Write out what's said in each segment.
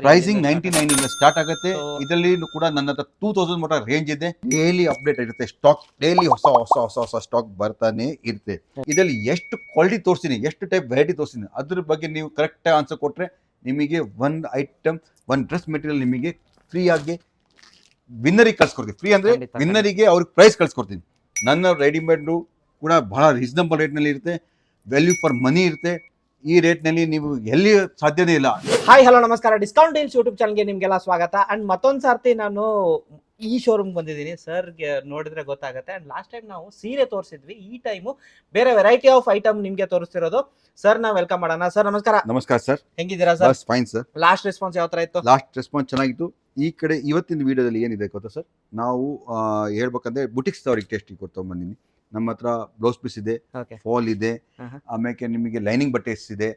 Pricing 99 ಇಂದ start ಆಗುತ್ತೆ. ಇದರಲ್ಲಿ ಕೂಡ ನನ್ನ ಹತ್ರ 2000 ಮಟ ರೇಂಜ್ ಇದೆ. ಡೈಲಿ ಅಪ್ಡೇಟ್ ಇರುತ್ತೆ ಸ್ಟಾಕ್, ಡೈಲಿ ಹೊಸ ಸ್ಟಾಕ್ ಬರ್ತಾನೆ ಇರುತ್ತೆ. ಇದರಲ್ಲಿ ಎಷ್ಟು ಕ್ವಾಲಿಟಿ ತೋರಿಸ್ತೀನಿ, ಎಷ್ಟು ಟೈಪ್ ವೆರೈಟಿ ತೋರಿಸ್ತೀನಿ, ಅದ್ರ ಬಗ್ಗೆ ನೀವು ಕರೆಕ್ಟ್ ಆನ್ಸರ್ ಕೊಟ್ರೆ ನಿಮಗೆ ಒಂದು ಐಟಮ್, ಒಂದು ಡ್ರೆಸ್ ಮೆಟೀರಿಯಲ್ ನಿಮಗೆ ಫ್ರೀ ಆಗಿ ವಿನ್ನರಿಗೆ ಕಳ್ಸ್ಕೊಡ್ತೀನಿ. ಫ್ರೀ ಅಂದ್ರೆ ವಿನ್ನರಿಗೆ ಅವ್ರಿಗೆ ಪ್ರೈಸ್ ಕಳ್ಸ್ಕೊಡ್ತೀನಿ. ನನ್ನ ರೆಡಿಮೇಡ್ ಕೂಡ ಬಹಳ ರೀಸನಬಲ್ ರೇಟ್ನಲ್ಲಿ ಇರುತ್ತೆ, ವ್ಯಾಲ್ಯೂ ಫಾರ್ ಮನಿ ಇರುತ್ತೆ. ಈ ರೇಟ್ನಲ್ಲಿ ನೀವು ಎಲ್ಲಿ ಸಾಧ್ಯನೇ ಇಲ್ಲ. ಹಾಯ್ ಹಲೋ ನಮಸ್ಕಾರ, ಡಿಸ್ಕೌಂಟ್ ಡೀಲ್ಸ್ ಯೂಟ್ಯೂಬ್ ಚಾನಲ್ಗೆ ನಿಮಗೆಲ್ಲ ಸ್ವಾಗತ. ಅಂಡ್ ಮತ್ತೊಂದು ಸರ್ತಿ ನಾನು ಈ ಶೋರೂಮ್ ಬಂದಿದ್ದೀನಿ. ಸರ್ಗೆ ನೋಡಿದ್ರೆ ಗೊತ್ತಾಗುತ್ತೆ. ಅಂಡ್ ಲಾಸ್ಟ್ ಟೈಮ್ ನಾವು ಸೀರೆ ತೋರಿಸಿದ್ವಿ, ಈ ಟೈಮು ಬೇರೆ ವೆರೈಟಿ ಆಫ್ ಐಟಮ್ ನಿಮಗೆ ತೋರಿಸ್ತಿರೋದು. ಸರ್ ನಾವು ವೆಲ್ಕಮ್ ಮಾಡೋಣ. ಸರ್ ನಮಸ್ಕಾರ. ನಮಸ್ಕಾರ ಸರ್, ಹೆಂಗಿದ್ದೀರಾ sir? Fine sir. Last response ಯಾವ ತರ ಇತ್ತು? ಲಾಸ್ಟ್ ರೆಸ್ಪಾನ್ಸ್ ಚೆನ್ನಾಗಿತ್ತು. ಈ ಕಡೆ ಇವತ್ತಿನ ವಿಡಿಯೋದಲ್ಲಿ ಏನಿದೆ ಗೊತ್ತಾ ಸರ್, ನಾವು ಹೇಳ್ಬೇಕಂದ್ರೆ ಬುಟಿಕ್ಸ್ ಅವ್ರಿಗೆ ಟೆಸ್ಟಿಗೆ ಕೊಡ್ತಾ ಬಂದಿನಿ. ನಮ್ಮ ಹತ್ರ ಬ್ಲೌಸ್ ಪೀಸ್ ಇದೆ, ಫಾಲ್ ಇದೆ, ಆಮೇಲೆ ನಿಮಗೆ ಲೈನಿಂಗ್ ಬಟ್ಟೆಸ್ ಇದೆ,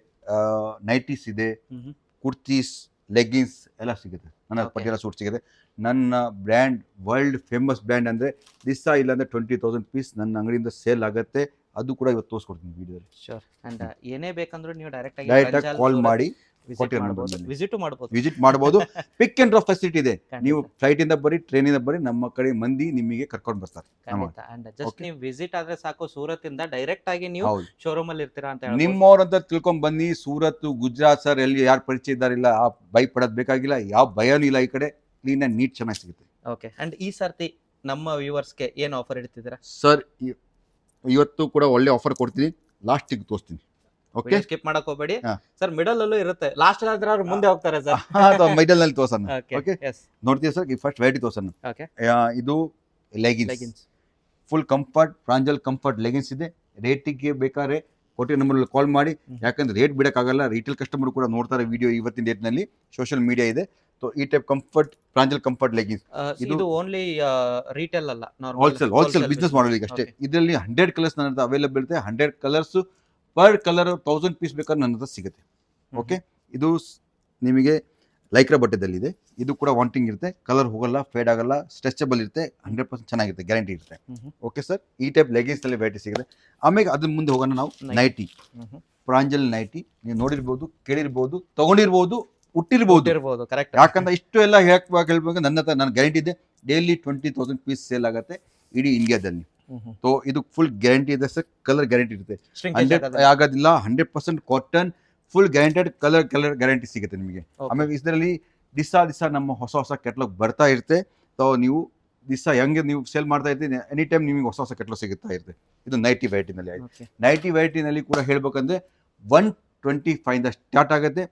ನೈಟೀಸ್ ಇದೆ, ಕುರ್ತೀಸ್, ಲೆಗ್ಗಿನ್ಸ್ ಎಲ್ಲ ಸಿಗುತ್ತೆ. ನನ್ನ ಪಟಿಯಾಲ ಸೂಟ್ ಸಿಗುತ್ತೆ. ನನ್ನ ಬ್ರ್ಯಾಂಡ್ ವರ್ಲ್ಡ್ ಫೇಮಸ್ ಬ್ರ್ಯಾಂಡ್ ಅಂದರೆ ದಿವಸ ಇಲ್ಲಾಂದರೆ 20,000 ಪೀಸ್ ನನ್ನ ಅಂಗಡಿಯಿಂದ ಸೇಲ್ ಆಗುತ್ತೆ. ಅದು ಕೂಡ ಇವತ್ತು ತೋರಿಸ್ಕೊಡ್ತೀನಿ ವಿಡಿಯೋದಲ್ಲಿ. ಶೋರ್. ಅಂಡ್ ಏನೇ ಬೇಕಂದ್ರೂ ನೀವು ಡೈರೆಕ್ಟ್ ಆಗಿ ಕಾಲ್ ಮಾಡಿ ವಿಸಿಟ್ ಮಾಡಬಹುದು. ಪಿಕ್ ಅಂಡ್ ಡ್ರಾಪ್ ಫೆಸಿಲಿಟಿ ಇದೆ. ನೀವು ಫ್ಲೈಟ್ ಇಂದ ಬರೀ, ಟ್ರೈನ್ ಇಂದ ಬರೀ, ನಮ್ಮ ಕಡೆ ಮಂದಿ ನಿಮಗೆ ಕರ್ಕೊಂಡು ಬರ್ತಾರೆ. ಜಸ್ಟ್ ನೀವು ವಿಸಿಟ್ ಆದ್ರೆ ಸಾಕು, ಸೂರತ್ ಇಂದ ಡೈರೆಕ್ಟ್ ಆಗಿ ನೀವು ಶೋರೂಮ್ ಅಲ್ಲಿ ಇರ್ತೀರಾ ಅಂತ ನಿಮ್ಮವ್ರಂತ ತಿಳ್ಕೊಂಡ್ ಬನ್ನಿ. ಸೂರತ್, ಗುಜರಾತ್ ಸರ್ ಎಲ್ಲಿ ಯಾರು ಪರಿಚಯ ಇದ್ದಾರಿಲ್ಲ, ಆ ಭಯ ಪಡೋದ್ ಬೇಕಾಗಿಲ್ಲ. ಯಾವ ಭಯನೂ ಇಲ್ಲ. ಈ ಕಡೆ ಕ್ಲೀನ್ ಅಂಡ್ ನೀಟ್ ಚೆನ್ನಾಗಿ ಸಿಗುತ್ತೆ. ಓಕೆ. ಅಂಡ್ ಈ ಸರ್ತಿ ನಮ್ಮ ವ್ಯೂವರ್ಸ್ಗೆ ಏನು ಆಫರ್ ಇಡ್ತಿದ್ದೀರಾ ಸರ್? ಇವತ್ತು ಕೂಡ ಒಳ್ಳೆ ಆಫರ್ ಕೊಡ್ತೀನಿ. ಲಾಸ್ಟಿಗೆ ತೋರಿಸ್ತೀನಿ. ಓಕೆ, ಸ್ಕಿಪ್ ಮಾಡಕ್ ಹೋಗಬೇಡಿ ಸರ್. ಮಿಡಲ್ ಅಲ್ಲೂ ಇರುತ್ತೆ, ಲಾಸ್ಟ್ ಆದ್ರೆ ಅವ್ರು ಮುಂದೆ ಹೋಗ್ತಾರೆ ಸರ್. ಮಿಡಲ್ ನಲ್ಲಿ ತೋರ್ಸೋಣ. ಓಕೆ, ನೋಡ್ತೀವಿ ಸರ್. ಫಸ್ಟ್ ವೆರೈಟಿ ತೋರ್ಸೋಣ. ಇದು ಲೆಗಿನ್ಸ್, ಫುಲ್ ಕಂಫರ್ಟ್, ಫ್ರಾಂಜಲ್ ಕಂಫರ್ಟ್ ಲೆಗಿನ್ಸ್ ಇದೆ. ರೇಟಿಗೆ ಬೇಕಾದ್ರೆ ಕೊಟ್ಟಿರೋ ನಂಬರ್ ಕಾಲ್ ಮಾಡಿ, ಯಾಕಂದ್ರೆ ರೇಟ್ ಬಿಡಕ್ಕಾಗಲ್ಲ. ರಿಟೇಲ್ ಕಸ್ಟಮರ್ ಕೂಡ ನೋಡ್ತಾರೆ ವಿಡಿಯೋ ಇವತ್ತಿನ ಡೇಟ್ ನಲ್ಲಿ, ಸೋಷಿಯಲ್ ಮೀಡಿಯಾ ಇದೆ. ಸೊ ಈ ಟೈಪ್ ಕಂಫರ್ಟ್ ಫ್ರಾಂಜಲ್ ಕಂಫರ್ಟ್ ಲೆಗಿನ್ಸ್ ಇದು ಓನ್ಲಿ ರಿಟೇಲ್ ಅಲ್ಲ, ಹೋಲ್ಸೇಲ್ ಬಿಸ್ನೆಸ್ ಮಾಡೋರಿಗೆ ಅಷ್ಟೇ. ಇದರಲ್ಲಿ 100 ಕಲರ್ಸ್ ನನ್ನ ಹತ್ರ ಅವೈಲೇಬಲ್ ಇರುತ್ತೆ. 100 ಕಲರ್ಸ್ ಪರ್ ಕಲರ್ 1000 ಪೀಸ್ ಬೇಕಾದ್ರೆ ನನ್ನ ಹತ್ರ ಸಿಗುತ್ತೆ. ಓಕೆ, ಇದು ನಿಮಗೆ ಲೈಕ್ರಾ ಬಟ್ಟೆದಲ್ಲಿದೆ. ಇದು ಕೂಡ ವಾಂಟಿಂಗ್ ಇರುತ್ತೆ, ಕಲರ್ ಹೋಗಲ್ಲ, ಫೇಡ್ ಆಗಲ್ಲ, ಸ್ಟ್ರೆಚಬಲ್ ಇರುತ್ತೆ, 100% ಚೆನ್ನಾಗಿರುತ್ತೆ, ಗ್ಯಾರಂಟಿ ಇರುತ್ತೆ. ಓಕೆ ಸರ್, ಈ ಟೈಪ್ ಲೆಗಿನ್ಸ್ ನಲ್ಲಿ ವೆರೈಟಿ ಸಿಗುತ್ತೆ. ಆಮೇಲೆ ಅದ್ರ ಮುಂದೆ ಹೋಗೋಣ ನಾವು. ನೈಟಿ, ಪ್ರಾಂಜಲ್ ನೈಟಿ ನೀವು ನೋಡಿರ್ಬೋದು, ಕೇಳಿರ್ಬೋದು, ತಗೊಂಡಿರ್ಬೋದು, ಹುಟ್ಟಿರ್ಬೋದು. ಕರೆಕ್ಟ್. ಯಾಕಂದ್ರೆ ಇಷ್ಟು ಎಲ್ಲ ಹೇಳ್ಬೇಕು, ನನ್ನ ಹತ್ರ ನನ್ನ ಗ್ಯಾರಂಟಿ ಇದೆ. ಡೈಲಿ 20,000 ಪೀಸ್ ಸೇಲ್ ಆಗುತ್ತೆ ಇಡೀ ಇಂಡಿಯಾದಲ್ಲಿ. ಸೊ ಇದು ಫುಲ್ ಗ್ಯಾರಂಟಿ ಇದೆ ಸರ್. ಕಲರ್ ಗ್ಯಾರಂಟಿ ಇರುತ್ತೆ, ಆಗೋದಿಲ್ಲ. 100% cotton, full guaranteed colour guarantee ಸಿಗುತ್ತೆ ನಿಮಗೆ. ಆಮೇಲೆ ಇದರಲ್ಲಿ ದಿವಸ ನಮ್ಮ ಹೊಸ ಕೆಟ್ಲಾಗ್ ಬರ್ತಾ ಇರುತ್ತೆ. ಸೊ ನೀವು ದಿವಸ ಹೆಂಗೆ ನೀವು ಸೇಲ್ ಮಾಡ್ತಾ ಇರ್ತೀವಿ, ಎನಿ ಟೈಮ್ ನಿಮಗೆ ಹೊಸ ಕೆಟ್ಲಾಗ್ ಸಿಗುತ್ತಾ ಇರುತ್ತೆ. ಇದು ನೈಟಿ ವೆರೈಟಿನಲ್ಲಿ ಆಯ್ತು. ನೈಟಿ ವೆರೈಟಿನಲ್ಲಿ ಕೂಡ ಹೇಳ್ಬೇಕಂದ್ರೆ 125 ಇಂದ ಸ್ಟಾರ್ಟ್ ಆಗುತ್ತೆ.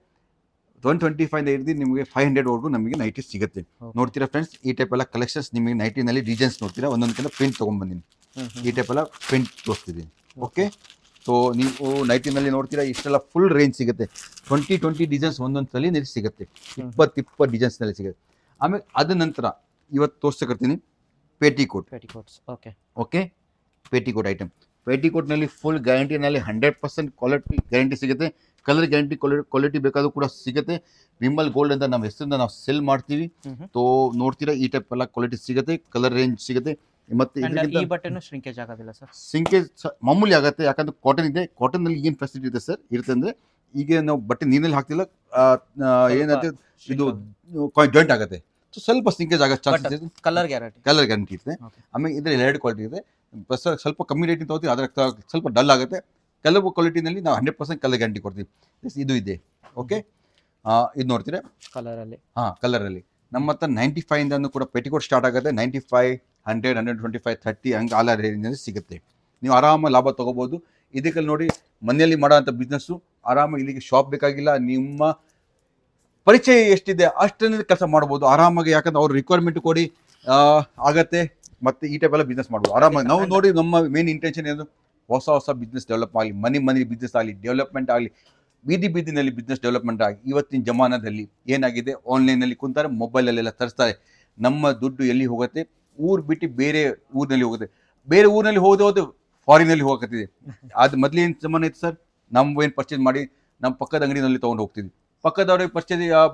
125 ಇಂದ ಹಿಡಿದು ನಿಮಗೆ 500 ವರೆಗೂ ನಮಗೆ ನೈಟಿ ಸಿಗುತ್ತೆ. ನೋಡ್ತೀರಾ ಫ್ರೆಂಡ್ಸ್, ಈ ಟೈಪ್ ಎಲ್ಲ ಕಲೆಕ್ಷನ್ಸ್ ನಿಮಗೆ ನೈಟಿನಲ್ಲಿ ಡಿಸೈನ್ಸ್ ನೋಡ್ತೀರಾ. ಒಂದೊಂದಕ್ಕೆಲ್ಲ ಪ್ರಿಂಟ್ ತೊಗೊಂಡ್ಬಂದಿನಿ. ಈ ಟೈಪ್ ಎಲ್ಲ ಪ್ರಿಂಟ್ ತೋರಿಸ್ತಿದ್ದೀನಿ. ಓಕೆ, ಸೊ ನೀವು ನೈಟಿನಲ್ಲಿ ನೋಡ್ತೀರಾ, ಇಷ್ಟೆಲ್ಲ ಫುಲ್ ರೇಂಜ್ ಸಿಗುತ್ತೆ. 20 ಡಿಸೈನ್ಸ್ ಒಂದೊಂದು ಸಲ ಸಿಗುತ್ತೆ. 20 ಡಿಸೈನ್ಸ್ನಲ್ಲಿ ಸಿಗುತ್ತೆ. ಆಮೇಲೆ ಅದ ನಂತರ ಇವತ್ತು ತೋರಿಸ್ತಿರ್ತೀನಿ ಪೇಟಿಕೋಟ್ಸ್. Okay, petticoat item. ಪೇಟಿಕೋಟ್ನಲ್ಲಿ ಫುಲ್ ಗ್ಯಾರಂಟಿನಲ್ಲಿ 100% ಕ್ವಾಲಿಟಿ ಗ್ಯಾರಂಟಿ ಸಿಗುತ್ತೆ. ಕಲರ್ ಗ್ಯಾರಂಟಿ, ಕ್ವಾಲಿಟಿ ಬೇಕಾದ್ರೂ ಕೂಡ ಸಿಗುತ್ತೆ. ವಿಮಲ್ ಗೋಲ್ಡ್ ಅಂತ ನಮ್ಮ ಹೆಸರಿಂದ ನಾವು ಸೆಲ್ ಮಾಡ್ತೀವಿ. ಸೊ ನೋಡ್ತೀರಾ, ಈ ಟೈಪ್ ಎಲ್ಲ ಕ್ವಾಲಿಟಿ ಸಿಗುತ್ತೆ, ಕಲರ್ ರೇಂಜ್ ಸಿಗುತ್ತೆ. ಮತ್ತೆ ಈ ಬಟ್ಟೆನೂ ಶ್ರಿಂಕೇಜ್ ಆಗೋದಿಲ್ಲ ಸರ್? ಶ್ರಿಂಕೇಜ್ ಮಾಮೂಲಿ ಆಗುತ್ತೆ, ಯಾಕಂದ್ರೆ ಕಾಟನ್ ಇದೆ. ಕಾಟನ್ ನಲ್ಲಿ ಏನು ಫೆಸಿಲಿಟಿ ಇದೆ ಸರ್ ಇರುತ್ತೆ ಅಂದ್ರೆ, ಈಗ ನಾವು ಬಟ್ಟೆ ನೀರಲ್ಲಿ ಹಾಕ್ತಿಲ್ಲ, ಏನಂದ್ರೆ ಇದು ಜಾಯಿಂಟ್ ಆಗುತ್ತೆ. ಸೊ ಸ್ವಲ್ಪ ಶ್ರಿಂಕೇಜ್ ಆಗೋ ಚಾನ್ಸಸ್ ಇದೆ. ಕಲರ್ ಗ್ಯಾರಂಟಿ ಇರುತ್ತೆ. ಆಮೇಲೆ ಇದ್ರಲ್ಲಿ 2 ಕ್ವಾಲಿಟಿ ಇದೆ. ಸ್ವಲ್ಪ ಕಮ್ಮಿ ರೇಟಿನ ತಗೋತೀವಿ, ಅದ್ರ ಸ್ವಲ್ಪ ಡಲ್ ಆಗುತ್ತೆ. ಕೆಲವು ಕ್ವಾಲಿಟಿನಲ್ಲಿ ನಾವು 100% ಕಲರ್ ಗ್ಯಾರಂಟಿ ಕೊಡ್ತೀವಿ. ಇದು ಇದೆ. ಓಕೆ, ಇದು ನೋಡ್ತೀರಾ ಕಲರಲ್ಲಿ. ಕಲರಲ್ಲಿ ನಮ್ಮ ಹತ್ರ 95 ಇಂದ ಕೂಡ ಪೆಟಿಕೋಟ್ ಸ್ಟಾರ್ಟ್ ಆಗುತ್ತೆ. 95, 100, 125, 30 ಹಂಗೆ ಆಲ ರೇಂಜಲ್ಲಿ ಸಿಗುತ್ತೆ. ನೀವು ಆರಾಮಾಗಿ ಲಾಭ ತೊಗೋಬೋದು. ಇದಕ್ಕೆ ನೋಡಿ, ಮನೆಯಲ್ಲಿ ಮಾಡೋಂಥ ಬಿಸ್ನೆಸ್ಸು ಆರಾಮಾಗಿ, ಇಲ್ಲಿಗೆ ಶಾಪ್ ಬೇಕಾಗಿಲ್ಲ. ನಿಮ್ಮ ಪರಿಚಯ ಎಷ್ಟಿದೆ ಅಷ್ಟನ್ನೇ ಕೆಲಸ ಮಾಡ್ಬೋದು ಆರಾಮಾಗಿ. ಯಾಕಂದ್ರೆ ಅವ್ರ ರಿಕ್ವೈರ್ಮೆಂಟ್ ಕೊಡಿ ಆಗತ್ತೆ. ಮತ್ತು ಈ ಟೈಪ್ ಎಲ್ಲ ಬಿಸ್ನೆಸ್ ಮಾಡ್ಬೋದು ಆರಾಮಾಗಿ. ನಾವು ನೋಡಿ, ನಮ್ಮ ಮೇನ್ ಇಂಟೆನ್ಷನ್ ಏನು, ಹೊಸ ಬಿಸ್ನೆಸ್ ಡೆವಲಪ್ ಆಗಲಿ, ಮನಿ ಬಿಸ್ನೆಸ್ ಆಗಲಿ, ಡೆವಲಪ್ಮೆಂಟ್ ಆಗಲಿ, ಬೀದಿನಲ್ಲಿ ಬಿಸ್ನೆಸ್ ಡೆವಲಪ್ಮೆಂಟ್ ಆಗಿ. ಇವತ್ತಿನ ಜಮಾನದಲ್ಲಿ ಏನಾಗಿದೆ, ಆನ್ಲೈನಲ್ಲಿ ಕುಂತಾರೆ, ಮೊಬೈಲಲ್ಲೆಲ್ಲ ತರಿಸ್ತಾರೆ. ನಮ್ಮ ದುಡ್ಡು ಎಲ್ಲಿ ಹೋಗುತ್ತೆ? ಊರು ಬಿಟ್ಟು ಬೇರೆ ಊರಿನಲ್ಲಿ ಹೋಗುತ್ತೆ. ಬೇರೆ ಊರಿನಲ್ಲಿ ಹೋದ ಫಾರಿನಲ್ಲಿ ಹೋಗತ್ತಿದೆ. ಅದು ಮೊದಲೇನು ಜಮಾನ ಇತ್ತು ಸರ್, ನಮ್ಮ ಏನು ಪರ್ಚೇಸ್ ಮಾಡಿ ನಮ್ಮ ಪಕ್ಕದ ಅಂಗಡಿನಲ್ಲಿ ತೊಗೊಂಡು ಹೋಗ್ತಿದ್ವಿ. ಪಕ್ಕದವ್ರಿಗೆ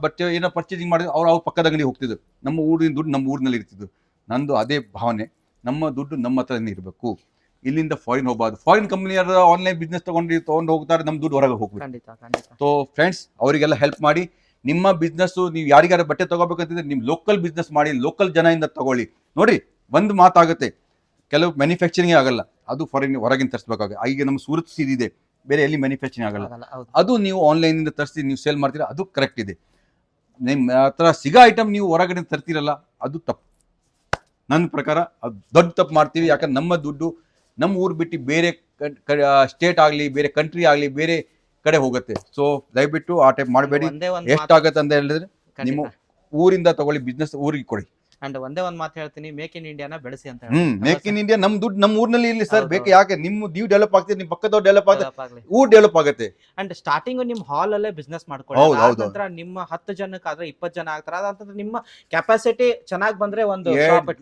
ಬಟ್ಟೆ ಏನೋ ಪರ್ಚೇಸಿಂಗ್ ಮಾಡಿದ್ರು, ಅವ್ರು ಪಕ್ಕದ ಅಂಗಡಿ ಹೋಗ್ತಿದ್ರು. ನಮ್ಮ ಊರಿನ ದುಡ್ಡು ನಮ್ಮ ಊರಿನಲ್ಲಿ ಇರ್ತಿದ್ರು. ನಂದು ಅದೇ ಭಾವನೆ, ನಮ್ಮ ದುಡ್ಡು ನಮ್ಮ ಹತ್ರನೇ ಇರಬೇಕು. ಇಲ್ಲಿಂದ ಫಾರಿನ್ ಹೋಗಬಾರ್ದು. ಫಾರಿನ್ ಕಂಪನಿಯರ ಆನ್ಲೈನ್ ಬಿಸ್ನೆಸ್ ತೊಗೊಂಡು ಹೋಗ್ತಾರೆ, ನಮ್ಮ ದುಡ್ಡು ಹೊರಗೆ ಹೋಗ್ಬೇಕು. ಸೊ ಫ್ರೆಂಡ್ಸ್, ಅವರಿಗೆಲ್ಲ ಹೆಲ್ಪ್ ಮಾಡಿ. ನಿಮ್ಮ ಬಿಸ್ನೆಸ್ ನೀವು ಯಾರಿಗಾರ ಬಟ್ಟೆ ತಗೋಬೇಕಂತಿದ್ರೆ ನಿಮ್ಮ ಲೋಕಲ್ ಬಿಸ್ನೆಸ್ ಮಾಡಿ, ಲೋಕಲ್ ಜನದಿಂದ ತಗೊಳ್ಳಿ. ನೋಡ್ರಿ, ಒಂದು ಮಾತಾಗುತ್ತೆ, ಕೆಲವು ಮ್ಯಾನುಫ್ಯಾಕ್ಚರಿಂಗ್ ಆಗಲ್ಲ, ಅದು ಹೊರಗಿನ ತರಿಸ್ಬೇಕಾಗುತ್ತೆ. ಈಗ ನಮ್ಮ ಸೂರತ್ ಸೀರೆ ಇದೆ, ಬೇರೆ ಎಲ್ಲಿ ಮ್ಯಾನುಫ್ಯಾಕ್ಚರಿಂಗ್ ಆಗಲ್ಲ, ಅದು ನೀವು ಆನ್ಲೈನಿಂದ ತರಿಸಿ ನೀವು ಸೇಲ್ ಮಾಡ್ತೀರಾ, ಅದು ಕರೆಕ್ಟ್ ಇದೆ. ನಿಮ್ಮ ಹತ್ರ ಸಿಗೋ ಐಟಮ್ ನೀವು ಹೊರಗಡೆ ತರ್ತೀರಲ್ಲ, ಅದು ತಪ್ಪು. ನನ್ನ ಪ್ರಕಾರ ಅದು ದೊಡ್ಡ ತಪ್ಪು ಮಾಡ್ತೀವಿ. ಯಾಕಂದ್ರೆ ನಮ್ಮ ದುಡ್ಡು ನಮ್ಮ ಊರು ಬಿಟ್ಟು ಬೇರೆ ಸ್ಟೇಟ್ ಆಗಲಿ, ಬೇರೆ ಕಂಟ್ರಿ ಆಗಲಿ, ಬೇರೆ ಕಡೆ ಹೋಗುತ್ತೆ. ಸೊ ದಯವಿಟ್ಟು ಆ ಟೈಪ್ ಮಾಡಬೇಡಿ. ಎಷ್ಟಾಗತ್ತೆ ಅಂತ ಹೇಳಿದ್ರೆ ನಿಮ್ಮ ಊರಿಂದ ತಗೊಳ್ಳಿ, ಬಿಸ್ನೆಸ್ ಊರಿಗೆ ಕೊಡಿ. ಅಂಡ್ ಒಂದೇ ಒಂದು ಮಾತು ಹೇಳ್ತೀನಿ, ಮೇಕ್ ಇನ್ ಇಂಡಿಯಾನ ಬೆಳೆಸಿ ಅಂತ. ಮೇಕ್ ಇನ್ ಇಂಡಿಯಾ ನಮ್ಮ ದುಡ್ಡು ನಮ್ಮ ಊರಿನಲ್ಲಿ ಇಲ್ಲಿ ಸರ್ ಬೇಕು. ಯಾಕೆ ನಿಮ್ಮ ನೀವು ಡೆವಲಪ್ ಆಗ್ತೀರಿ, ನಿಮ್ಮ ಪಕ್ಕದವ್ರು ಡೆವಲಪ್ ಆಗ್ತದೆ, ಊರ್ ಡೆವಲಪ್ ಆಗುತ್ತೆ. ಅಂಡ್ ಸ್ಟಾರ್ಟಿಂಗ್ ನಿಮ್ ಹಾಲ್ ಅಲ್ಲೇ ಬಿಸ್ನೆಸ್ ಮಾಡ್ಕೊಳ್ಳಿ. ನಂತರ ನಿಮ್ಮ 10 ಜನಕ್ಕೆ ಆದ್ರೆ 20 ಜನ ಆಗ್ತಾರೆ. ಅದಂತಂದ್ರೆ ನಿಮ್ಮ ಕೆಪಾಸಿಟಿ ಚೆನ್ನಾಗಿ ಬಂದ್ರೆ ಒಂದು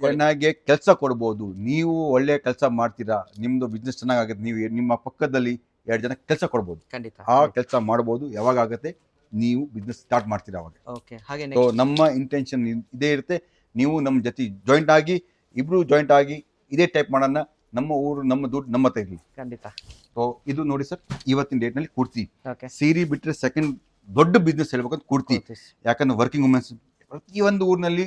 ಚೆನ್ನಾಗಿ ಕೆಲಸ ಕೊಡ್ಬೋದು. ನೀವು ಒಳ್ಳೆ ಕೆಲಸ ಮಾಡ್ತೀರಾ, ನಿಮ್ದು ಬಿಸ್ನೆಸ್ ಚೆನ್ನಾಗುತ್ತೆ, ನೀವು ನಿಮ್ಮ ಪಕ್ಕದಲ್ಲಿ 2 ಜನ ಕೆಲಸ ಕೊಡ್ಬೋದು. ಖಂಡಿತ ಆ ಕೆಲಸ ಮಾಡ್ಬೋದು. ಯಾವಾಗ ಆಗುತ್ತೆ ನೀವು ಬಿಸ್ನೆಸ್ ಸ್ಟಾರ್ಟ್ ಮಾಡ್ತೀರಾ ಅವಾಗ. ಓಕೆ, ಹಾಗೆ ನಮ್ಮ ಇಂಟೆನ್ಷನ್ ಇದೇ ಇರುತ್ತೆ, ನೀವು ನಮ್ಮ ಜೊತೆ ಜಾಯಿಂಟ್ ಆಗಿ, ಇಬ್ರು ಜಾಯಿಂಟ್ ಆಗಿ ಇದೇ ಟೈಪ್ ಮಾಡೋಣ. ನಮ್ಮ ಊರು, ನಮ್ಮ ದುಡ್ಡು ನಮ್ಮ ಹತ್ರ ಇರಲಿ. ಖಂಡಿತ. ಸೊ ಇದು ನೋಡಿ ಸರ್, ಇವತ್ತಿನ ಡೇಟ್ ನಲ್ಲಿ ಕುರ್ತಿ, ಓಕೆ, ಸೀರೆ ಬಿಟ್ಟರೆ ಸೆಕೆಂಡ್ ದೊಡ್ಡ ಬಿಸ್ನೆಸ್ ಹೇಳ್ಬೇಕಂತ ಕುರ್ತಿ. ಯಾಕಂದ್ರೆ ವರ್ಕಿಂಗ್ ವುಮೆನ್ಸ್ ಪ್ರತಿಯೊಂದು ಊರಿನಲ್ಲಿ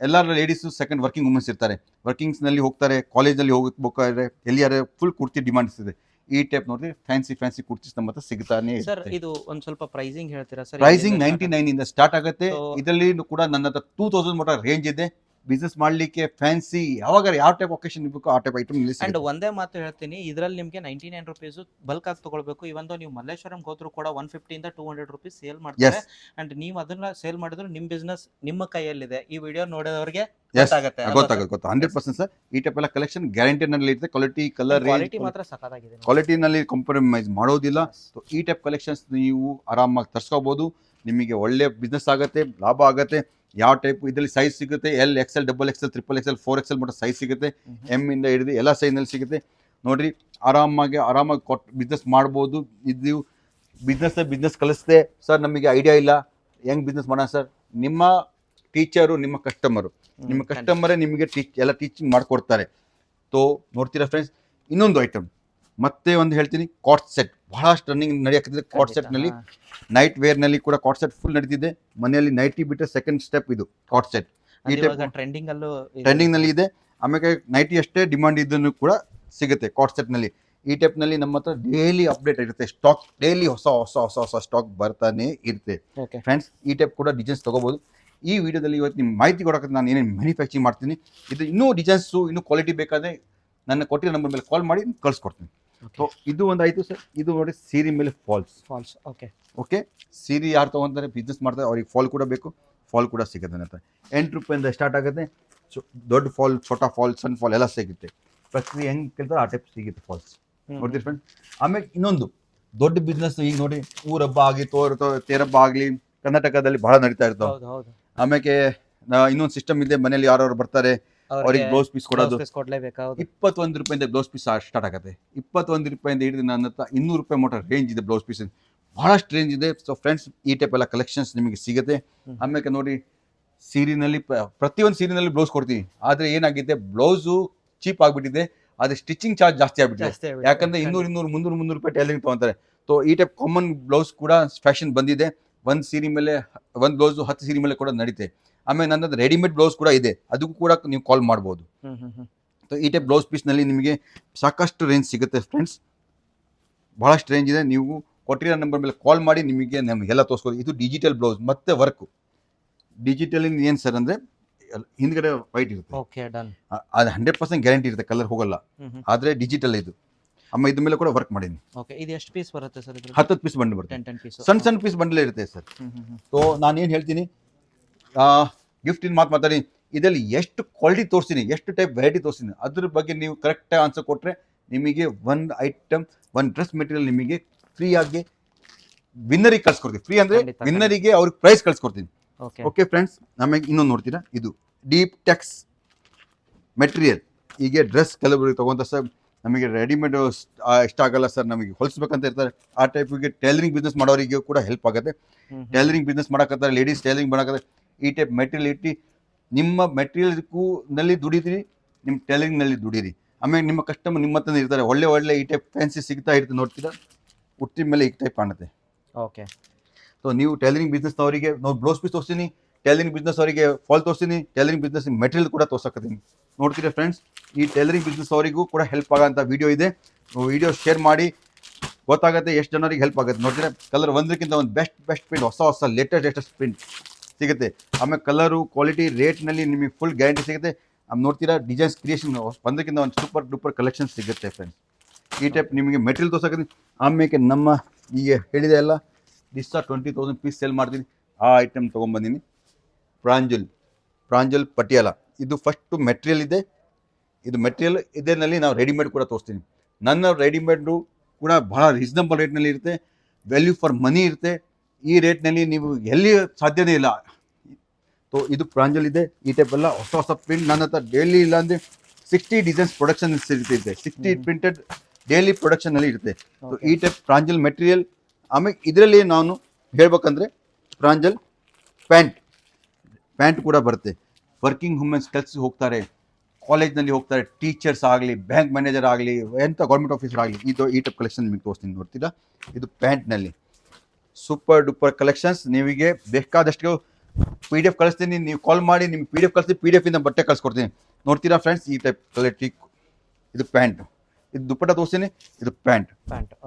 ಎಲ್ಲರ ಲೇಡೀಸು ಸೆಕೆಂಡ್ ವರ್ಕಿಂಗ್ ವುಮೆನ್ಸ್ ಇರ್ತಾರೆ, ವರ್ಕಿಂಗ್ಸ್ ನಲ್ಲಿ ಹೋಗ್ತಾರೆ, ಕಾಲೇಜಲ್ಲಿ ಹೋಗ್ಬೇಕಾದ್ರೆ ಎಲ್ಲಿಯಾರೆ ಫುಲ್ ಕುರ್ತಿ ಡಿಮಾಂಡ್ಸ್ ಇದೆ. ಈ ಟೈಪ್ ನೋಡ್ರಿ, ಫ್ಯಾನ್ಸಿ ಕುರ್ತೀಸ್ ನಮ್ಮ ಹತ್ರ ಸಿಗ್ತಾನೆ. ಸರ್ ಇದು ಒಂದ್ ಸ್ವಲ್ಪ ಪ್ರೈಸಿಂಗ್ ಹೇಳ್ತೀರಾ ಸರ್? ಪ್ರೈಸಿಂಗ್ 99 ಇಂದ ಸ್ಟಾರ್ಟ್ ಆಗುತ್ತೆ. ಇದರಲ್ಲಿ ಕೂಡ ನನ್ನ ಹತ್ರ 2000 ಮಟ್ಟ ರೇಂಜ್ ಇದೆ. ಬಿಸ್ನೆಸ್ ಮಾಡ್ಲಿಕ್ಕೆ ಫ್ಯಾನ್ಸಿ ಯಾವಾಗ ಯಾವ ಟೈಪ್ ಒಕೇಶನ್ ಇರಬೇಕು ಆ ಟೈಪ್ ಐಟಮ್. ಅಂಡ್ ಒಂದೇ ಮಾತು ಹೇಳ್ತೀನಿ, ಇದರಲ್ಲಿ ನಿಮಗೆ 99 ರುಪೀಸ್ ಬಲ್ಕ್ ಆಗಿ ತಗೊಳ್ಬೇಕು. ಇವನ್ ನೀವು ಮಲ್ಲೇಶ್ವರಂ ಹೋದ್ರು ಕೂಡ 150 ಇಂದ 200 ರುಪೀಸ್ ಸೇಲ್ ಮಾಡ್ತಾರೆ. ಅಂಡ್ ನೀವು ಅದನ್ನ ಸೇಲ್ ಮಾಡಿದ್ರೆ ನಿಮ್ ಬಿಸ್ನೆಸ್ ನಿಮ್ಮ ಕೈಯಲ್ಲಿದೆ. ಈ ವಿಡಿಯೋ ನೋಡೋದವ್ರಿಗೆ ಗೊತ್ತಾಗುತ್ತೆ 100% ಸರ್. ಈ ಟೈಪ್ ಎಲ್ಲ ಕಲೆಕ್ಷನ್ ಗ್ಯಾರಂಟಿ ನಲ್ಲಿ ಇರುತ್ತೆ. ಕ್ವಾಲಿಟಿ, ಕಲರ್, ಕ್ವಾಲಿಟಿ ಮಾತ್ರ ಸಖತ್ತಾಗಿದೆ. ಕ್ವಾಲಿಟಿ ನಲ್ಲಿ ಕಾಂಪ್ರಮೈಸ್ ಮಾಡೋದಿಲ್ಲ. ಈ ಟೈಪ್ ಕಲೆಕ್ಷನ್ಸ್ ನೀವು ಆರಾಮಾಗಿ ತರ್ಸ್ಕೋಬಹುದು. ನಿಮಗೆ ಒಳ್ಳೆ ಬಿಸ್ನೆಸ್ ಆಗುತ್ತೆ, ಲಾಭ ಆಗುತ್ತೆ. ಯಾವ ಟೈಪ್ ಇದರಲ್ಲಿ ಸೈಜ್ ಸಿಗುತ್ತೆ, L, XL, double XL, triple XL, 4XL ಮಟ್ಟ ಸೈಜ್ ಸಿಗುತ್ತೆ. ಎಮ್ ಇಂದ ಹಿಡಿದು ಎಲ್ಲ ಸೈಜ್ನಲ್ಲಿ ಸಿಗುತ್ತೆ. ನೋಡ್ರಿ, ಆರಾಮಾಗಿ ಬಿಸ್ನೆಸ್ ಮಾಡ್ಬೋದು. ಇದು ಬಿಸ್ನೆಸ್ ಕಲಿಸ್ದೆ ಸರ್, ನಮಗೆ ಐಡಿಯಾ ಇಲ್ಲ ಹೆಂಗ್ ಬಿಸ್ನೆಸ್ ಮಾಡೋಣ ಸರ್. ನಿಮ್ಮ ಟೀಚರು ನಿಮ್ಮ ಕಸ್ಟಮರು, ನಿಮ್ಮ ಕಸ್ಟಮರೇ ನಿಮಗೆ ಎಲ್ಲ ಟೀಚಿಂಗ್ ಮಾಡಿಕೊಡ್ತಾರೆ. ಸೊ ನೋಡ್ತೀರಾ ಫ್ರೆಂಡ್ಸ್, ಇನ್ನೊಂದು ಐಟಮ್ ಮತ್ತೆ ಒಂದು ಹೇಳ್ತೀನಿ, ಕಾಟ್ ಸೆಟ್ ಬಹಳಷ್ಟು ರನ್ನಿಂಗ್ ನಡೆಯಕ್ಕೆ. ಕಾಟ್ ಸೆಟ್ ನಲ್ಲಿ ನೈಟ್ ವೇರ್ ನಲ್ಲಿ ಕೂಡ ಕಾಟ್ ಸೆಟ್ ಫುಲ್ ನಡೀತಿದೆ. ಮನೆಯಲ್ಲಿ ನೈಟಿ ಬಿಟ್ಟರೆ ಸೆಕೆಂಡ್ ಸ್ಟೆಪ್ ಇದು ಕಾಟ್ ಸೆಟ್. ಈ ಟೈಪ್ ಟ್ರೆಂಡಿಂಗ್ ನಲ್ಲಿ ಇದೆ. ಆಮೇಲೆ ನೈಟಿ ಅಷ್ಟೇ ಡಿಮಾಂಡ್ ಇದನ್ನು ಕೂಡ ಸಿಗುತ್ತೆ ಕಾಟ್ ಸೆಟ್ ನಲ್ಲಿ. ಈ ಟೈಪ್ ನಲ್ಲಿ ನಮ್ಮ ಹತ್ರ ಡೈಲಿ ಅಪ್ಡೇಟ್ ಇರುತ್ತೆ. ಸ್ಟಾಕ್ ಡೈಲಿ ಹೊಸ ಸ್ಟಾಕ್ ಬರ್ತಾನೆ ಇರುತ್ತೆ ಫ್ರೆಂಡ್ಸ್. ಈ ಟೈಪ್ ಕೂಡ ಡಿಸೈನ್ಸ್ ತಗೋಬಹುದು. ಈ ವಿಡಿಯೋದಲ್ಲಿ ಇವತ್ತು ನಿಮ್ಗೆ ಮಾಹಿತಿ ಕೊಡೋಕೆ ನಾನು ಏನೇನು ಮ್ಯಾನುಫ್ಯಾಕ್ಚರಿಂಗ್ ಮಾಡ್ತೀನಿ, ಇದು ಇನ್ನೂ ಡಿಸೈನ್ಸು, ಇನ್ನೂ ಕ್ವಾಲಿಟಿ ಬೇಕಾದರೆ ನನ್ನ ಕೊಟ್ಟಿರೋ ನಂಬರ್ ಮೇಲೆ ಕಾಲ್ ಮಾಡಿ ಕಳಿಸ್ಕೊಡ್ತೀನಿ. ಸೊ ಇದು ಒಂದು ಆಯಿತು ಸರ್. ಇದು ನೋಡಿ, ಸೀರೆ ಮೇಲೆ ಫಾಲ್ಸ್. ಓಕೆ, ಸೀರೆ ಯಾರು ತೊಗೊತಾರೆ, ಬಿಸ್ನೆಸ್ ಮಾಡ್ತಾರೆ, ಅವ್ರಿಗೆ ಫಾಲ್ ಕೂಡ ಬೇಕು. ಫಾಲ್ ಕೂಡ ಸಿಗುತ್ತೆ ನನ್ನ ಹತ್ರ. 8 ರೂಪಾಯಿಂದ ಸ್ಟಾರ್ಟ್ ಆಗುತ್ತೆ. ಸೊ ದೊಡ್ಡ ಫಾಲ್, ಛೋಟ ಫಾಲ್, ಸಣ್ಣ ಫಾಲ್ ಎಲ್ಲ ಸಿಗುತ್ತೆ. ಪ್ರತಿ ಹೆಂಗೆ ಕೇಳ್ತಾರೆ ಆ ಟೈಪ್ ಸಿಗುತ್ತೆ ಫಾಲ್ಸ್. ನೋಡ್ತೀರಿ ಫ್ರೆಂಡ್. ಆಮೇಲೆ ಇನ್ನೊಂದು ದೊಡ್ಡ ಬಿಸ್ನೆಸ್, ಈಗ ನೋಡಿ, ಊರ ಹಬ್ಬ ಆಗಲಿ, ತೇರಬ್ಬ ಆಗಲಿ, ಕರ್ನಾಟಕದಲ್ಲಿ ಬಹಳ ನಡೀತಾ ಇರ್ತಾವೆ. ಆಮೇಲೆ ಇನ್ನೊಂದು ಸಿಸ್ಟಮ್ ಇದೆ, ಮನೇಲಿ ಯಾರು ಬರ್ತಾರೆ ಅವ್ರಿಗೆ ಬ್ಲೌಸ್ ಪೀಸ್ ಕೊಡೋದು. 21 ರೂಪಾಯಿಂದ ಬ್ಲೌಸ್ ಪೀಸ್ ಸ್ಟಾರ್ಟ್ ಆಗುತ್ತೆ. 21 ರೂಪಾಯಿಂದ ಹಿಡಿದು ನನ್ನ ಹತ್ರ 200 ರೂಪಾಯಿ ಮಟ್ಟ ರೇಂಜ್ ಇದೆ ಬ್ಲೌಸ್ ಪೀಸ್. ಬಹಳಷ್ಟು ರೇಂಜ್ ಇದೆ. ಸೊ ಫ್ರೆಂಡ್ಸ್, ಈ ಟೈಪ್ ಎಲ್ಲ ಕಲೆಕ್ಷನ್ಸ್ ನಿಮಗೆ ಸಿಗುತ್ತೆ. ಆಮೇಲೆ ನೋಡಿ, ಸೀರಿನಲ್ಲಿ ಪ್ರತಿಯೊಂದು ಸೀರಿನಲ್ಲಿ ಬ್ಲೌಸ್ ಕೊಡ್ತೀವಿ. ಆದರೆ ಏನಾಗಿದೆ, ಬ್ಲೌಸು ಚೀಪ್ ಆಗಿಬಿಟ್ಟಿದೆ, ಆದರೆ ಸ್ಟಿಚಿಂಗ್ ಚಾರ್ಜ್ ಜಾಸ್ತಿ ಆಗಿಬಿಟ್ಟಿದೆ. ಯಾಕಂದ್ರೆ 200, 300 ರೂಪಾಯಿ ಟೈಲರಿಂಗ್ ತೊಗೊತಾರೆ. ಸೊ ಈ ಟೈಪ್ ಕಾಮನ್ ಬ್ಲೌಸ್ ಕೂಡ ಫ್ಯಾಷನ್ ಬಂದಿದೆ. ಒಂದು ಸೀರೆ ಮೇಲೆ ಒಂದು ಬ್ಲೌಸು 10 ಸೀರೆ ಮೇಲೆ ಕೂಡ ನಡೀತೆ. ಆಮೇಲೆ ನನ್ನದು ರೆಡಿಮೇಡ್ ಬ್ಲೌಸ್ ಕೂಡ ಇದೆ, ಅದಕ್ಕೂ ಕೂಡ ನೀವು ಕಾಲ್ ಮಾಡ್ಬೋದು. ಸೊ ಈ ಟೈಪ್ ಬ್ಲೌಸ್ ಪೀಸ್ನಲ್ಲಿ ನಿಮಗೆ ಸಾಕಷ್ಟು ರೇಂಜ್ ಸಿಗುತ್ತೆ ಫ್ರೆಂಡ್ಸ್. ಭಾಳಷ್ಟು ರೇಂಜ್ ಇದೆ. ನೀವು ಕೊಟ್ಟಿರೋ ನಂಬರ್ ಮೇಲೆ ಕಾಲ್ ಮಾಡಿ ನಿಮಗೆ ನಮಗೆಲ್ಲ ತೋರಿಸ್ಬೋದು. ಇದು ಡಿಜಿಟಲ್ ಬ್ಲೌಸ್ ಮತ್ತೆ ವರ್ಕು. ಡಿಜಿಟಲ್ ಏನು ಸರ್ ಅಂದರೆ ಹಿಂದ್ಗಡೆ ವೈಟ್ ಇರುತ್ತೆ, ಅದು 100% ಗ್ಯಾರಂಟಿ ಇರುತ್ತೆ, ಕಲರ್ ಹೋಗಲ್ಲ. ಆದರೆ ಡಿಜಿಟಲ್ ಇದು. ಅಮ್ಮ ಇದ್ರ ಮೇಲೆ ಕೂಡ ವರ್ಕ್ ಮಾಡೀನಿ. ಇದು ಎಷ್ಟು ಪೀಸ್ ಬರುತ್ತೆ ಸರ್? 10 ಪೀಸ್ ಬಂಡಲ್ ಬರುತ್ತೆ. ಸಣ್ಣ ಪೀಸ್ ಬಂಡಲ್ ಇರುತ್ತೆ ಸರ್. ಸೊ ನಾನು ಏನು ಹೇಳ್ತೀನಿ, ಗಿಫ್ಟಿನ ಮಾತಾಡಿ, ಇದರಲ್ಲಿ ಎಷ್ಟು ಕ್ವಾಲಿಟಿ ತೋರಿಸ್ತೀನಿ, ಎಷ್ಟು ಟೈಪ್ ವೆರೈಟಿ ತೋರಿಸ್ತೀನಿ, ಅದ್ರ ಬಗ್ಗೆ ನೀವು ಕರೆಕ್ಟಾಗಿ ಆನ್ಸರ್ ಕೊಟ್ಟರೆ ನಿಮಗೆ ಒಂದು ಐಟಮ್, ಒಂದು ಡ್ರೆಸ್ ಮೆಟೀರಿಯಲ್ ನಿಮಗೆ ಫ್ರೀಯಾಗಿ ವಿನ್ನರಿಗೆ ಕಳ್ಸ್ಕೊಡ್ತೀನಿ. ಫ್ರೀ ಅಂದರೆ ವಿನ್ನರಿಗೆ ಅವ್ರಿಗೆ ಪ್ರೈಸ್ ಕಳ್ಸ್ಕೊಡ್ತೀನಿ. ಓಕೆ ಫ್ರೆಂಡ್ಸ್, ನಮಗೆ ಇನ್ನೊಂದು ನೋಡ್ತೀರಾ, ಇದು ಡೀಪ್ ಟೆಕ್ಸ್ ಮೆಟೀರಿಯಲ್. ಹೀಗೆ ಡ್ರೆಸ್ ಕೆಲವರಿಗೆ ತೊಗೊಂತ ಸರ್, ನಮಗೆ ರೆಡಿಮೇಡ್ ಇಷ್ಟ ಆಗಲ್ಲ ಸರ್, ನಮಗೆ ಹೊಲಿಸ್ಬೇಕಂತ ಇರ್ತಾರೆ. ಆ ಟೈಪಿಗೆ ಟೈಲರಿಂಗ್ ಬಿಸ್ನೆಸ್ ಮಾಡೋರಿಗೆ ಕೂಡ ಹೆಲ್ಪ್ ಆಗುತ್ತೆ. ಟೈಲರಿಂಗ್ ಬಿಸ್ನೆಸ್ ಮಾಡೋಕತ್ತಾರೆ, ಲೇಡೀಸ್ ಟೈಲರಿಂಗ್ ಮಾಡೋಕತ್ತಾರೆ. ಈ ಟೈಪ್ ಮೆಟೀರಿಯಲ್ ಇಟ್ಟು ನಿಮ್ಮ ಮೆಟೀರಿಯಲ್ಗೂ ನಲ್ಲಿ ದುಡಿತೀರಿ, ನಿಮ್ಮ ಟೈಲರಿಂಗ್ನಲ್ಲಿ ದುಡೀರಿ. ಆಮೇಲೆ ನಿಮ್ಮ ಕಸ್ಟಮರ್ ನಿಮ್ಮ ಹತ್ರ ಇರ್ತಾರೆ. ಒಳ್ಳೆ ಈ ಟೈಪ್ ಫ್ಯಾನ್ಸಿ ಸಿಗ್ತಾ ಇರ್ತದೆ. ನೋಡ್ತೀರಾ, ಹುಟ್ಟಿದ ಮೇಲೆ ಈ ಟೈಪ್ ಕಾಣುತ್ತೆ. ಓಕೆ. ಸೊ ನೀವು ಟೈಲರಿಂಗ್ ಬಿಸ್ನೆಸ್ನವರಿಗೆ ನಾವು ಬ್ಲೌಸ್ ಪೀಸ್ ತೋರಿಸ್ತೀನಿ, ಟೈಲರಿಂಗ್ ಬಿಸ್ನೆಸ್ ಅವರಿಗೆ ಫಾಲ್ ತೋರಿಸ್ತೀನಿ, ಟೈಲರಿಂಗ್ ಬಿಸ್ನೆಸ್ ಮೆಟೀರಿಯಲ್ ಕೂಡ ತೋರ್ಸಕತ್ತೀನಿ. ನೋಡ್ತೀರಾ ಫ್ರೆಂಡ್ಸ್, ಈ ಟೈಲರಿಂಗ್ ಬಿಸ್ನೆಸ್ ಅವರಿಗೂ ಕೂಡ ಹೆಲ್ಪ್ ಆಗೋಂಥ ವಿಡಿಯೋ ಇದೆ. ವಿಡಿಯೋ ಶೇರ್ ಮಾಡಿ, ಗೊತ್ತಾಗುತ್ತೆ ಎಷ್ಟು ಜನರಿಗೆ ಹೆಲ್ಪ್ ಆಗುತ್ತೆ. ನೋಡ್ತೀರಾ ಕಲರ್ ಒಂದಕ್ಕಿಂತ ಒಂದು ಬೆಸ್ಟ್ ಪ್ರಿಂಟ್, ಹೊಸ ಲೇಟೆಸ್ಟ್ ಪ್ರಿಂಟ್ ಸಿಗುತ್ತೆ. ಆಮೇಲೆ ಕಲರು ಕ್ವಾಲಿಟಿ ರೇಟ್ನಲ್ಲಿ ನಿಮಗೆ ಫುಲ್ ಗ್ಯಾರಂಟಿ ಸಿಗುತ್ತೆ. ನೋಡ್ತೀರಾ ಡಿಸೈನ್ಸ್ ಕ್ರಿಯೇಷನ್ ಒಂದಕ್ಕಿಂತ ಒಂದು ಸೂಪರ್ ಡೂಪರ್ ಕಲೆಕ್ಷನ್ ಸಿಗುತ್ತೆ ಫ್ರೆಂಡ್ಸ್. ಈ ಟೈಪ್ ನಿಮಗೆ ಮೆಟೀರಿಯಲ್ ತೋರ್ಸಕತ್ತೀನಿ. ಆಮೇಲೆ ನಮ್ಮ ಈಗ ಹೇಳಿದೆ ಅಲ್ಲ, ದಿಸ್ 20,000 ಪೀಸ್ ಸೇಲ್ ಮಾಡ್ತೀನಿ. ಆ ಐಟಮ್ ತೊಗೊಂಬಂದಿನಿ, ಪ್ರಾಂಜಲ್ ಪಟಿಯಾಲ. ಇದು ಫಸ್ಟು ಮೆಟೀರಿಯಲ್ ಇದೆ. ಇದು ಮೆಟೀರಿಯಲ್ ಇದರಲ್ಲಿ ನಾವು ರೆಡಿಮೇಡ್ ಕೂಡ ತೋರಿಸ್ತೀನಿ. ನನ್ನ ರೆಡಿಮೇಡು ಕೂಡ ಬಹಳ ರೀಸನಬಲ್ ರೇಟ್ನಲ್ಲಿ ಇರುತ್ತೆ, ವ್ಯಾಲ್ಯೂ ಫಾರ್ ಮನಿ ಇರುತ್ತೆ. ಈ ರೇಟ್ನಲ್ಲಿ ನೀವು ಎಲ್ಲಿ ಸಾಧ್ಯನೇ ಇಲ್ಲ. ಸೊ ಇದು ಪ್ರಾಂಜಲ್ ಇದೆ. ಈ ಟೈಪ್ ಎಲ್ಲ ಹೊಸ ಪ್ರಿಂಟ್ ನನ್ನ ಹತ್ರ ಡೈಲಿ ಇಲ್ಲ ಅಂದರೆ 60 ಡಿಸೈನ್ಸ್ ಪ್ರೊಡಕ್ಷನ್ ಇರುತ್ತೆ, 60 ಪ್ರಿಂಟೆಡ್ ಡೈಲಿ ಪ್ರೊಡಕ್ಷನಲ್ಲಿ ಇರುತ್ತೆ. ಸೊ ಈ ಟೈಪ್ ಪ್ರಾಂಜಲ್ ಮೆಟೀರಿಯಲ್. ಆಮೇಲೆ ಇದರಲ್ಲಿ ನಾನು ಹೇಳ್ಬೇಕಂದ್ರೆ ಪ್ರಾಂಜಲ್ ಪ್ಯಾಂಟ್ ಕೂಡ ಬರುತ್ತೆ. ವರ್ಕಿಂಗ್ ವುಮೆನ್ಸ್ ಕೆಲಸ ಹೋಗ್ತಾರೆ, ಕಾಲೇಜ್ನಲ್ಲಿ ಹೋಗ್ತಾರೆ, ಟೀಚರ್ಸ್ ಆಗಲಿ, ಬ್ಯಾಂಕ್ ಮ್ಯಾನೇಜರ್ ಆಗಲಿ, ಎಂಥ ಗೌರ್ಮೆಂಟ್ ಆಫೀಸರ್ ಆಗಲಿ, ಈ ಟೈಪ್ ಕಲೆಕ್ಷನ್ ನಿಮಗೆ ತೋರಿಸ್ತೀನಿ. ನೋಡ್ತೀರಾ ಇದು ಪ್ಯಾಂಟ್ನಲ್ಲಿ ಸೂಪರ್ ಡೂಪರ್ ಕಲೆಕ್ಷನ್ಸ್. ನಿಮಗೆ ಬೇಕಾದಷ್ಟು PDF ಕಳಿಸ್ತೀನಿ, ನೀವು ಕಾಲ್ ಮಾಡಿ ನಿಮ್ಗೆ PDF ಕಳಿಸ್ತೀನಿ, PDF ಬಟ್ಟೆ ಕಳಿಸ್ಕೊಡ್ತೀನಿ. ನೋಡ್ತೀರಾ ಫ್ರೆಂಡ್ಸ್, ಈ ಟೈಪ್ ಕ್ವಾಲಿಟಿ. ಇದು ಪ್ಯಾಂಟ್, ಇದು ದುಪ್ಪಟ್ಟ ತೋರಿಸ್ತೀನಿ. ಇದು ಪ್ಯಾಂಟ್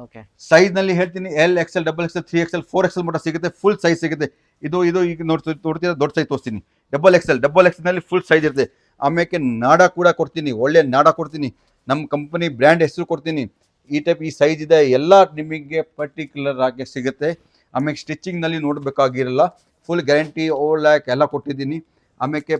ಓಕೆ. ಸೈಜ್ನಲ್ಲಿ ಹೇಳ್ತೀನಿ, L, XL, XXL, 3XL, 4XL ಮಟ್ಟ ಸಿಗುತ್ತೆ, ಫುಲ್ ಸೈಜ್ ಸಿಗುತ್ತೆ. ಇದು ಈಗ ನೋಡ್ತೀರಾ ದೊಡ್ಡ ಸೈಜ್ ತೋರಿಸ್ತೀನಿ. XXL ಫುಲ್ ಸೈಜ್ ಇರುತ್ತೆ. ಆಮೇಲೆ ನಾಡ ಕೂಡ ಕೊಡ್ತೀನಿ, ಒಳ್ಳೆ ನಾಡ ಕೊಡ್ತೀನಿ, ನಮ್ಮ ಕಂಪನಿ ಬ್ರ್ಯಾಂಡ್ ಹೆಸರು ಕೊಡ್ತೀನಿ. ಈ ಟೈಪ್ ಈ ಸೈಜ್ ಇದೆ, ಎಲ್ಲ ನಿಮಗೆ ಪರ್ಟಿಕ್ಯುಲರ್ ಆಗಿ ಸಿಗುತ್ತೆ. ಆಮೇಲೆ ಸ್ಟಿಚಿಂಗ್ನಲ್ಲಿ ನೋಡಬೇಕಾಗಿರಲ್ಲ, ಫುಲ್ ಗ್ಯಾರಂಟಿ ಓಲ್ಯಾಕ್ ಎಲ್ಲ ಕೊಟ್ಟಿದ್ದೀನಿ. ಆಮೇಲೆ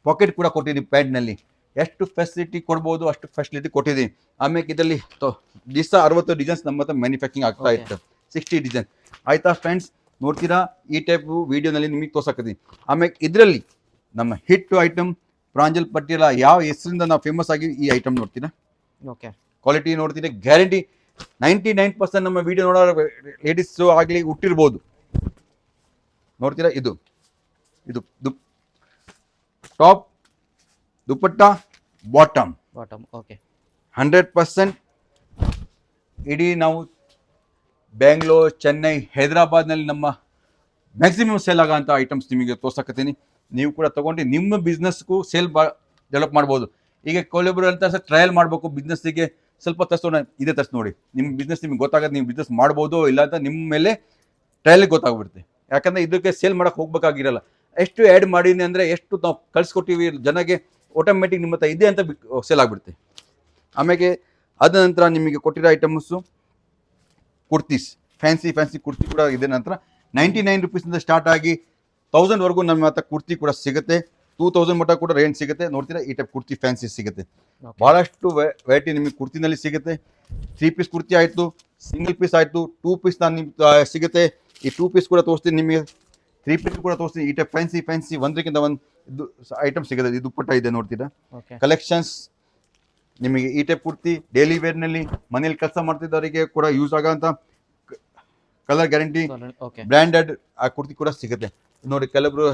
ಪಾಕೆಟ್ ಕೂಡ ಕೊಟ್ಟಿದ್ದೀನಿ. ಪ್ಯಾಂಟ್ನಲ್ಲಿ ಎಷ್ಟು ಫೆಸಿಲಿಟಿ ಕೊಡ್ಬೋದು ಅಷ್ಟು ಫೆಸಿಲಿಟಿ ಕೊಟ್ಟಿದ್ದೀನಿ. ಆಮೇಲೆ ಇದರಲ್ಲಿ 60 ಡಿಸೈನ್ಸ್ ನಮ್ಮ ಹತ್ರ ಮ್ಯಾನುಫ್ಯಾಕ್ಚರಿಂಗ್ ಆಗ್ತಾ ಇತ್ತು, 60 ಡಿಸೈನ್ ಆಯಿತಾ ಫ್ರೆಂಡ್ಸ್. ನೋಡ್ತೀರಾ ಈ ಟೈಪು ವೀಡಿಯೋನಲ್ಲಿ ನಿಮಗೆ ತೋರ್ಸಕತ್ತೀನಿ. ಆಮೇಲೆ ಇದರಲ್ಲಿ ನಮ್ಮ ಹಿಟ್ ಐಟಮ್ ಪ್ರಾಂಜಲ್ ಪಟಿಯಾಲ, ಯಾವ ಹೆಸರಿಂದ ನಾವು ಫೇಮಸ್ ಆಗಿ ಈ ಐಟಮ್ ನೋಡ್ತೀರಾ. ಓಕೆ. ಕ್ವಾಲಿಟಿ ನೋಡ್ತೀರಾ, ಗ್ಯಾರಂಟಿ 99% ನಮ್ಮ ವಿಡಿಯೋ ನೋಡೋ ಲೇಡೀಸು ಆಗಲಿ ಹುಟ್ಟಿರ್ಬೋದು. ನೋಡ್ತೀರಾ ಇದು ಟಾಪ್, ದುಪ್ಪಟ್ಟ, ಬಾಟಮ್. ಓಕೆ. 100% ಇಡೀ ನಾವು ಬ್ಯಾಂಗ್ಳೂರ್, ಚೆನ್ನೈ, ಹೈದರಾಬಾದ್ನಲ್ಲಿ ನಮ್ಮ ಮ್ಯಾಕ್ಸಿಮಮ್ ಸೇಲ್ ಆಗೋಂಥ ಐಟಮ್ಸ್ ನಿಮಗೆ ತೋರ್ಸಕತ್ತೀನಿ. ನೀವು ಕೂಡ ತೊಗೊಂಡು ನಿಮ್ಮ ಬಿಸ್ನೆಸ್ಗೂ ಸೇಲ್ ಡೆವಲಪ್ ಮಾಡ್ಬೋದು. ಈಗ ಕೊಲೊಬ್ರು ಅಂತ ಟ್ರಯಲ್ ಮಾಡಬೇಕು ಬಿಸ್ನೆಸ್ಸಿಗೆ, ಸ್ವಲ್ಪ ತರಿಸೋಣ, ಇದೇ ತರಿಸಿ ನೋಡಿ, ನಿಮ್ಮ ಬಿಸ್ನೆಸ್ ನಿಮ್ಗೆ ಗೊತ್ತಾಗೋದು ನೀವು ಬಿಸ್ನೆಸ್ ಮಾಡ್ಬೋದು ಇಲ್ಲ ಅಂತ ನಿಮ್ಮ ಮೇಲೆ ಟ್ರಯಲಿಗೆ ಗೊತ್ತಾಗ್ಬಿಡುತ್ತೆ. ಯಾಕಂದರೆ ಇದಕ್ಕೆ ಸೇಲ್ ಮಾಡೋಕ್ಕೆ ಹೋಗ್ಬೇಕಾಗಿರಲ್ಲ. ಎಷ್ಟು ಆ್ಯಡ್ ಮಾಡೀನಿ ಅಂದರೆ ಎಷ್ಟು ನಾವು ಕಳಿಸ್ಕೊಟ್ಟಿವಿ ಜನಗೆ, ಆಟೋಮೆಟಿಕ್ ನಿಮ್ಮ ಹತ್ರ ಇದೆ ಅಂತ ಸೇಲ್ ಆಗಿಬಿಡುತ್ತೆ. ಆಮೇಲೆ ಅದ ನಂತರ ನಿಮಗೆ ಕೊಟ್ಟಿರೋ ಐಟಮ್ಸು ಕುರ್ತೀಸ್, ಫ್ಯಾನ್ಸಿ ಕುರ್ತಿ ಕೂಡ ಇದೆ. ನಂತರ 99 ರೂಪೀಸಿಂದ ಸ್ಟಾರ್ಟ್ ಆಗಿ 1000ವರೆಗೂ ನಮ್ಮ ಹತ್ರ ಕುರ್ತಿ ಕೂಡ ಸಿಗುತ್ತೆ. 2000 ಮಟ್ಟ ಕೂಡ ರೇಂಜ್ ಸಿಗುತ್ತೆ. ನೋಡ್ತೀರಾ ಈ ಟೈಪ್ ಕುರ್ತಿ ಫ್ಯಾನ್ಸಿ ಸಿಗುತ್ತೆ. ಭಾಳಷ್ಟು ವೆರೈಟಿ ನಿಮಗೆ ಕುರ್ತಿನಲ್ಲಿ ಸಿಗುತ್ತೆ. 3 ಪೀಸ್ ಕುರ್ತಿ ಆಯಿತು, ಸಿಂಗಲ್ ಪೀಸ್ ಆಯಿತು, 2 ಪೀಸ್ ನಾನು ನಿಮ್ಗೆ ಸಿಗುತ್ತೆ. ಈ 2 ಪೀಸ್ ಕೂಡ ತೋರಿಸ್ತೀನಿ ನಿಮಗೆ, 3 ಪೀಸ್ ಕೂಡ ತೋರಿಸ್ತೀನಿ. ಈ ಟೈಪ್ ಫ್ಯಾನ್ಸಿ ಒಂದಕ್ಕಿಂತ ಒಂದು ಇದು ಐಟಮ್ ಸಿಗುತ್ತೆ. ಇದು ದುಪ್ಪಟ್ಟ ಇದೆ ನೋಡ್ತೀರಾ, ಕಲೆಕ್ಷನ್ಸ್ ನಿಮಗೆ. ಈ ಟೈಪ್ ಕುರ್ತಿ ಡೈಲಿ ವೇರ್ನಲ್ಲಿ ಮನೇಲಿ ಕೆಲಸ ಮಾಡ್ತಿದ್ದವರಿಗೆ ಕೂಡ ಯೂಸ್ ಆಗೋಂಥ ಕಲರ್ ಗ್ಯಾರಂಟಿ ಬ್ರ್ಯಾಂಡೆಡ್ ಆ ಕುರ್ತಿ ಕೂಡ ಸಿಗುತ್ತೆ. ನೋಡಿ ಕೆಲವರು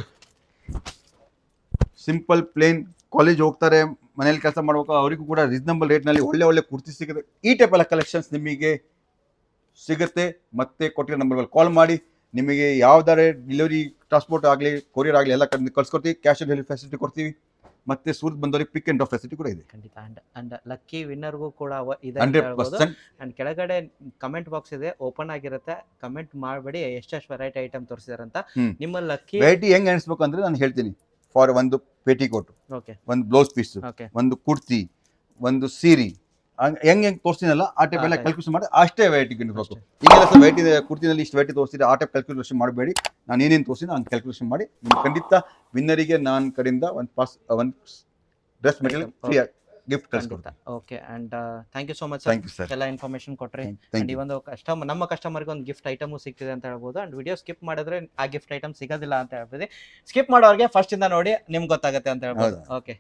ಸಿಂಪಲ್ ಪ್ಲೇನ್ ಕಾಲೇಜ್ ಹೋಗ್ತಾರೆ, ಮನೇಲಿ ಕೆಲಸ ಮಾಡ್ಬೇಕು, ಅವರಿಗೂ ಕೂಡ ರೀಸನಬಲ್ ರೇಟ್ನಲ್ಲಿ ಒಳ್ಳೆ ಕುರ್ತಿ ಸಿಗುತ್ತೆ. ಈ ಟೈಪ್ ಎಲ್ಲ ಕಲೆಕ್ಷನ್ಸ್ ನಿಮಗೆ ಸಿಗುತ್ತೆ. ಮತ್ತೆ ಕೊಟ್ಟಿರೋ ನಂಬರ್ಗಳು ಕಾಲ್ ಮಾಡಿ, ನಿಮಗೆ ಯಾವ್ದಾರೆ ಡೆಲಿವರಿ ಟ್ರಾನ್ಸ್ಪೋರ್ಟ್ ಆಗಲಿ ಕೊರಿಯರ್ ಆಗಲಿ ಎಲ್ಲ ಕಳ್ಸ್ಕೊಡ್ತೀವಿ. ಕ್ಯಾಶ್ ಆನ್ ಡೆಲಿವರಿ ಫೆಸಿಲಿಟಿ ಕೊಡ್ತೀವಿ. ಮತ್ತೆ ಸೂರತ್ ಬಂದವರಿಗೆ ಪಿಕ್ ಆ್ಯಂಡ್ ಡ್ರಾಪ್ ಫೆಸಿಲಿಟಿ ಕೂಡ ಇದೆ. ಖಂಡಿತ. ಅಂಡ್ ಲಕ್ಕಿ ವಿನ್ನರ್ಗೂ ಕೂಡ ಇದೆ. 100%. ಅಂಡ್ ಕೆಳಗಡೆ ಕಮೆಂಟ್ ಬಾಕ್ಸ್ ಇದೆ, ಓಪನ್ ಆಗಿರುತ್ತೆ. ಕಮೆಂಟ್ ಮಾಡಬೇಡಿ ಎಷ್ಟೆಷ್ಟು ವೆರೈಟಿ ಐಟಮ್ ತೋರಿಸಿದಾರೆ ಅಂತ. ನಿಮ್ಮ ಲಕ್ಕಿ ವೆರೈಟಿ ಹೆಂಗೆ ಅನಿಸ್ಬೇಕು ಅಂದರೆ ನಾನು ಹೇಳ್ತೀನಿ. ಫಾರ್ ಒಂದು ಪೇಟಿಕೋಟ್, ಒಂದು ಬ್ಲೌಸ್ ಪೀಸ್, ಒಂದು ಕುರ್ತಿ, ಒಂದು ಸೀರೆ, ಹೆಂಗೆ ತೋರಿಸ್ತೀನಲ್ಲ ಆ ಟೈಪ್ ಎಲ್ಲ ಕ್ಯಾಲ್ಕುಲೇಷನ್ ಮಾಡಿ ಅಷ್ಟೇ ವೆರೈಟಿ ಗಿಡಬೇಕು. ಈಗೆಲ್ಲ ಸಹ ವೆರೈಟಿ ಕುರ್ತಿನಲ್ಲಿ ಇಷ್ಟು ವೆರೈಟಿ ತೋರಿಸಿದ್ರೆ ಆ ಟೈಪ್ ಕ್ಯಾಲ್ಕುಲೇಷನ್ ಮಾಡಬೇಡಿ. ನಾನು ಏನೇನು ತೋರಿಸಿದ್ರೆ ಹಂಗೆ ಕ್ಯಾಲ್ಕುಲೇಷನ್ ಮಾಡಿ ನಿಮ್ಗೆ ಖಂಡಿತ ವಿನ್ನರಿಗೆ ನನ್ನ ಕಡೆಯಿಂದ ಒಂದು ಡ್ರೆಸ್ ಮೆಟೀರಿಯಲ್ ಫ್ರೀ ಗಿಫ್ಟ್ ಕಳಿಸ್ಕೊಡ್ತಾ. Okay. And thank you so much sir, ಎಲ್ಲ ಇನ್ಫಾರ್ಮೇಶನ್ ಕೊಟ್ರಿ. ಅಂಡ್ ಈ ಒಂದು ನಮ್ಮ ಕಸ್ಟಮರ್ಗೆ ಒಂದು ಗಿಫ್ಟ್ ಐಟಮು ಸಿಗ್ತಿದೆ ಅಂತ ಹೇಳ್ಬೋದು. ಅಂಡ್ ವಿಡಿಯೋ ಸ್ಕಿಪ್ ಮಾಡಿದ್ರೆ ಆ ಗಿಫ್ಟ್ ಐಟಮ್ ಸಿಗೋದಿಲ್ಲ ಅಂತ ಹೇಳ್ಬೋದು. ಸ್ಕಿಪ್ ಮಾಡೋರಿಗೆ ಫಸ್ಟ್ ಇಂದ ನೋಡಿ ನಿಮ್ಗೆ ಗೊತ್ತಾಗುತ್ತೆ ಅಂತ ಹೇಳ್ಬೋದು. ಓಕೆ.